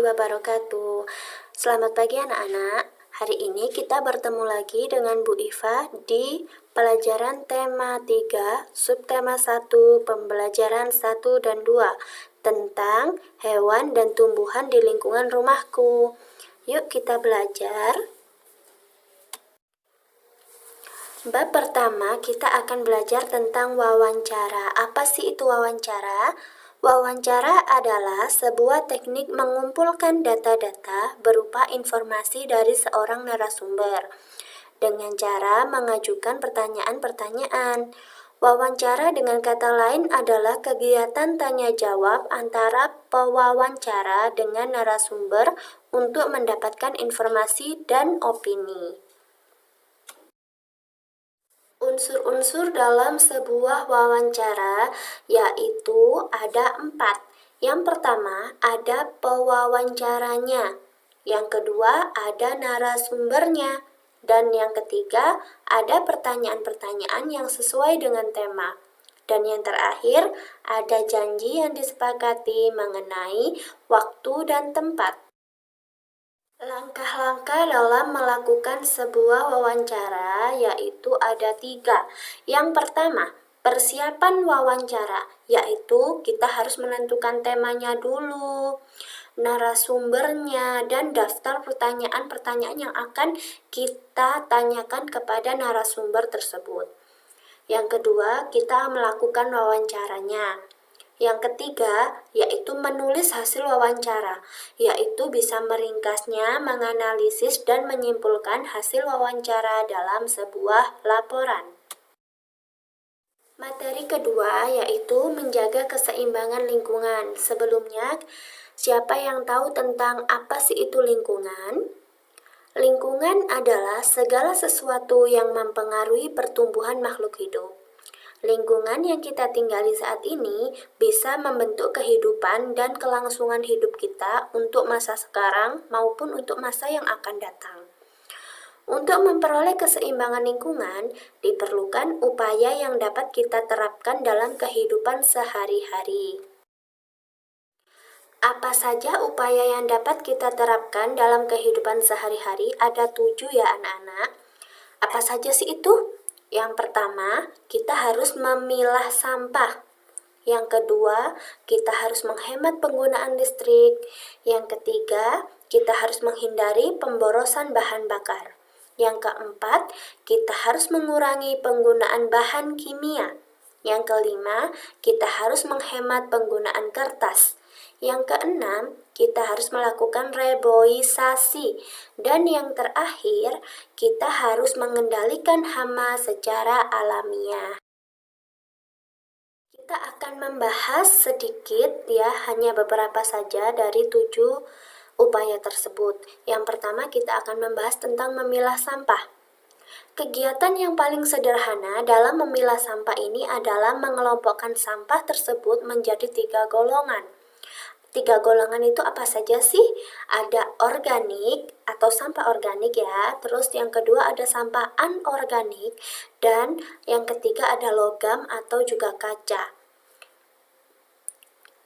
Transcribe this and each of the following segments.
wabarakatuh. Selamat pagi anak-anak. Hari ini kita bertemu lagi dengan Bu Iva di pelajaran tema 3, subtema 1, pembelajaran 1 dan 2 tentang hewan dan tumbuhan di lingkungan rumahku. Yuk kita belajar. Bab pertama, kita akan belajar tentang wawancara. Apa sih itu wawancara? Wawancara adalah sebuah teknik mengumpulkan data-data berupa informasi dari seorang narasumber dengan cara mengajukan pertanyaan-pertanyaan. Wawancara dengan kata lain adalah kegiatan tanya-jawab antara pewawancara dengan narasumber untuk mendapatkan informasi dan opini. Unsur-unsur dalam sebuah wawancara yaitu ada 4. Yang pertama ada pewawancaranya, yang kedua ada narasumbernya, dan yang ketiga ada pertanyaan-pertanyaan yang sesuai dengan tema. Dan yang terakhir ada janji yang disepakati mengenai waktu dan tempat. Langkah-langkah dalam melakukan sebuah wawancara yaitu ada 3. Yang pertama, persiapan wawancara, yaitu kita harus menentukan temanya dulu, narasumbernya, dan daftar pertanyaan-pertanyaan yang akan kita tanyakan kepada narasumber tersebut. Yang kedua, kita melakukan wawancaranya. Yang ketiga, yaitu menulis hasil wawancara, yaitu bisa meringkasnya, menganalisis, dan menyimpulkan hasil wawancara dalam sebuah laporan. Materi kedua yaitu menjaga keseimbangan lingkungan. Sebelumnya, siapa yang tahu tentang apa sih itu lingkungan? Lingkungan adalah segala sesuatu yang mempengaruhi pertumbuhan makhluk hidup. Lingkungan yang kita tinggali saat ini bisa membentuk kehidupan dan kelangsungan hidup kita untuk masa sekarang maupun untuk masa yang akan datang. Untuk memperoleh keseimbangan lingkungan, diperlukan upaya yang dapat kita terapkan dalam kehidupan sehari-hari. Apa saja upaya yang dapat kita terapkan dalam kehidupan sehari-hari? Ada 7 ya anak-anak. Apa saja sih itu? Yang pertama, kita harus memilah sampah. Yang kedua, kita harus menghemat penggunaan listrik. Yang ketiga, kita harus menghindari pemborosan bahan bakar. Yang keempat, kita harus mengurangi penggunaan bahan kimia. Yang kelima, kita harus menghemat penggunaan kertas. Yang keenam, kita harus melakukan reboisasi. Dan yang terakhir, kita harus mengendalikan hama secara alamiah. Kita akan membahas sedikit ya, hanya beberapa saja dari 7 upaya tersebut. Yang pertama, kita akan membahas tentang memilah sampah. Kegiatan yang paling sederhana dalam memilah sampah ini adalah mengelompokkan sampah tersebut menjadi 3 golongan. 3 golongan itu apa saja sih? Ada organik atau sampah organik ya, terus yang kedua ada sampah anorganik, dan yang ketiga ada logam atau juga kaca.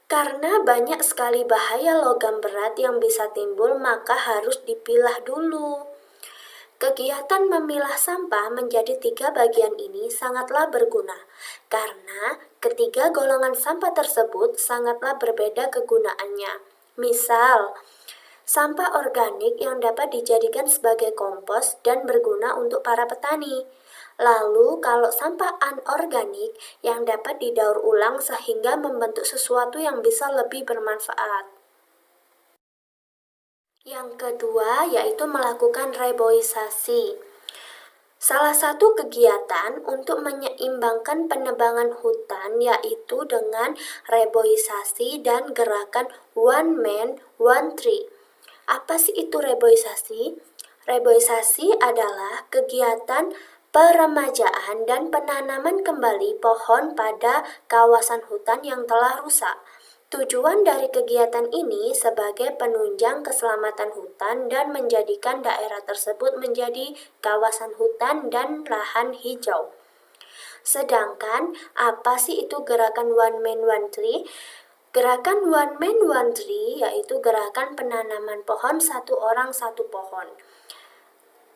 Karena banyak sekali bahaya logam berat yang bisa timbul, maka harus dipilah dulu. Kegiatan memilah sampah menjadi 3 bagian ini sangatlah berguna, karena ketiga golongan sampah tersebut sangatlah berbeda kegunaannya. Misal, sampah organik yang dapat dijadikan sebagai kompos dan berguna untuk para petani. Lalu, kalau sampah anorganik yang dapat didaur ulang sehingga membentuk sesuatu yang bisa lebih bermanfaat. Yang kedua yaitu melakukan reboisasi. Salah satu kegiatan untuk menyeimbangkan penebangan hutan yaitu dengan reboisasi dan gerakan one man, one tree. Apa sih itu reboisasi? Reboisasi adalah kegiatan peremajaan dan penanaman kembali pohon pada kawasan hutan yang telah rusak. Tujuan dari kegiatan ini sebagai penunjang keselamatan hutan dan menjadikan daerah tersebut menjadi kawasan hutan dan lahan hijau. Sedangkan, apa sih itu gerakan one man one tree? Gerakan One Man One Tree yaitu gerakan penanaman pohon satu orang satu pohon.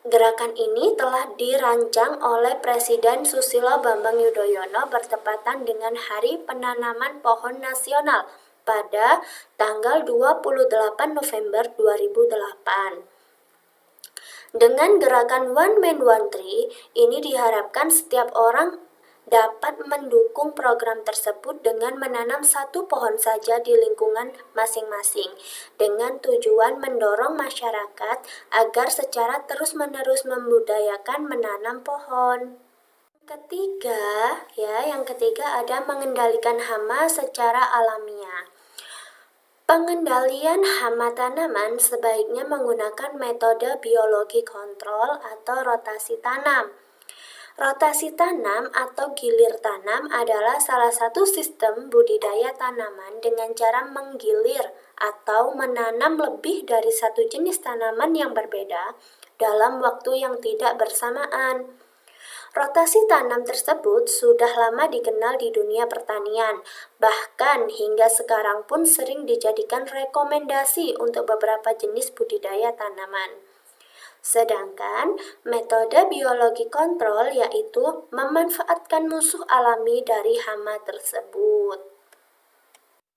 Gerakan ini telah dirancang oleh Presiden Susilo Bambang Yudhoyono bertepatan dengan Hari Penanaman Pohon Nasional pada tanggal 28 November 2008. Dengan gerakan One Man One Tree, ini diharapkan setiap orang dapat mendukung program tersebut dengan menanam satu pohon saja di lingkungan masing-masing, dengan tujuan mendorong masyarakat agar secara terus-menerus membudayakan menanam pohon. Yang ketiga ada mengendalikan hama secara alamiah. Pengendalian hama tanaman sebaiknya menggunakan metode biologi kontrol atau rotasi tanam. Rotasi tanam atau gilir tanam adalah salah satu sistem budidaya tanaman dengan cara menggilir atau menanam lebih dari satu jenis tanaman yang berbeda dalam waktu yang tidak bersamaan. Rotasi tanam tersebut sudah lama dikenal di dunia pertanian, bahkan hingga sekarang pun sering dijadikan rekomendasi untuk beberapa jenis budidaya tanaman. Sedangkan metode biologi kontrol yaitu memanfaatkan musuh alami dari hama tersebut.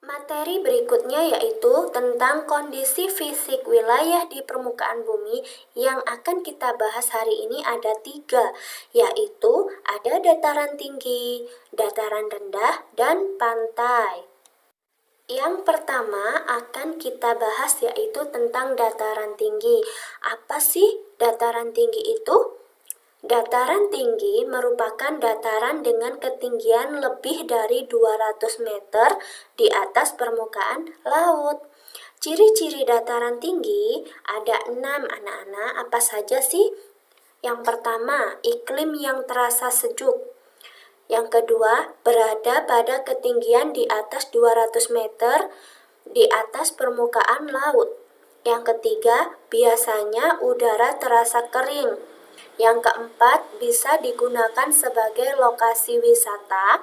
Materi berikutnya yaitu tentang kondisi fisik wilayah di permukaan bumi yang akan kita bahas hari ini ada 3, yaitu ada dataran tinggi, dataran rendah, dan pantai. Yang pertama akan kita bahas yaitu tentang dataran tinggi. Apa sih dataran tinggi itu? Dataran tinggi merupakan dataran dengan ketinggian lebih dari 200 meter di atas permukaan laut. Ciri-ciri dataran tinggi ada 6 anak-anak, apa saja sih? Yang pertama, iklim yang terasa sejuk. Yang kedua, berada pada ketinggian di atas 200 meter di atas permukaan laut. Yang ketiga, biasanya udara terasa kering. Yang keempat, bisa digunakan sebagai lokasi wisata.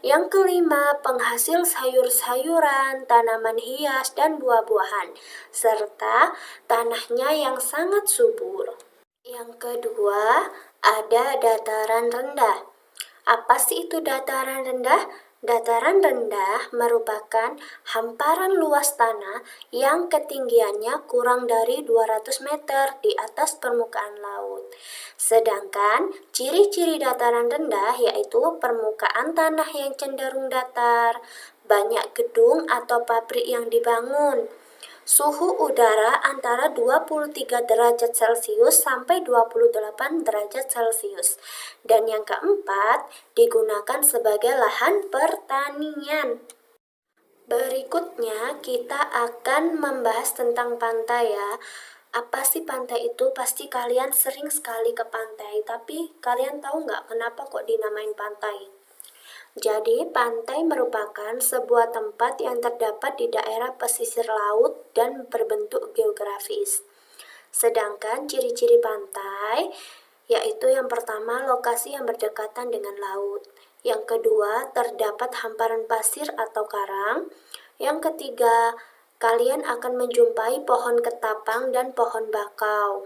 Yang kelima, penghasil sayur-sayuran, tanaman hias, dan buah-buahan, serta tanahnya yang sangat subur. Yang kedua, ada dataran rendah. Apa sih itu dataran rendah? Dataran rendah merupakan hamparan luas tanah yang ketinggiannya kurang dari 200 meter di atas permukaan laut. Sedangkan ciri-ciri dataran rendah yaitu permukaan tanah yang cenderung datar, banyak gedung atau pabrik yang dibangun, suhu udara antara 23 derajat Celcius sampai 28 derajat Celcius. Dan yang keempat, digunakan sebagai lahan pertanian. Berikutnya kita akan membahas tentang pantai ya. Apa sih pantai itu? Pasti kalian sering sekali ke pantai, tapi kalian tahu nggak kenapa kok dinamain pantai? Jadi, pantai merupakan sebuah tempat yang terdapat di daerah pesisir laut dan berbentuk geografis. Sedangkan ciri-ciri pantai yaitu yang pertama, lokasi yang berdekatan dengan laut. Yang kedua, terdapat hamparan pasir atau karang. Yang ketiga, kalian akan menjumpai pohon ketapang dan pohon bakau.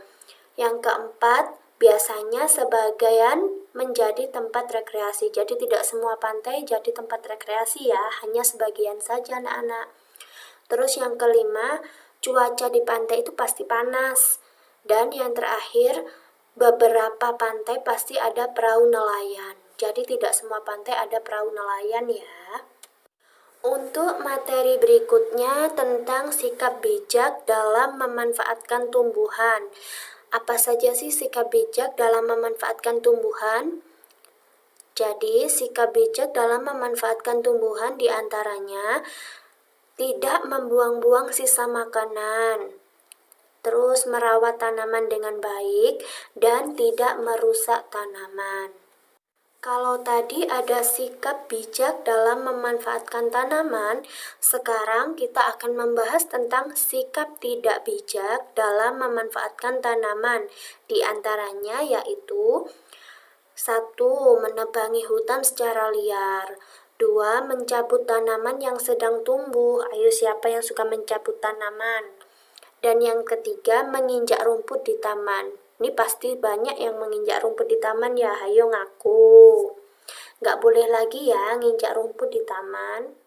Yang keempat, biasanya sebagian menjadi tempat rekreasi. Jadi tidak semua pantai jadi tempat rekreasi ya, hanya sebagian saja anak-anak. Terus yang kelima, cuaca di pantai itu pasti panas. Dan yang terakhir, beberapa pantai pasti ada perahu nelayan. Jadi tidak semua pantai ada perahu nelayan ya. Untuk materi berikutnya tentang sikap bijak dalam memanfaatkan tumbuhan. Apa saja sih sikap bijak dalam memanfaatkan tumbuhan? Jadi, sikap bijak dalam memanfaatkan tumbuhan diantaranya tidak membuang-buang sisa makanan, terus merawat tanaman dengan baik, dan tidak merusak tanaman. Kalau tadi ada sikap bijak dalam memanfaatkan tanaman, sekarang kita akan membahas tentang sikap tidak bijak dalam memanfaatkan tanaman. Di antaranya yaitu 1. Menebangi hutan secara liar. 2. Mencabut tanaman yang sedang tumbuh. Ayo, siapa yang suka mencabut tanaman? Dan yang ketiga, menginjak rumput di taman. Ini pasti banyak yang menginjak rumput di taman ya, ayo ngaku. Nggak boleh lagi ya nginjak rumput di taman.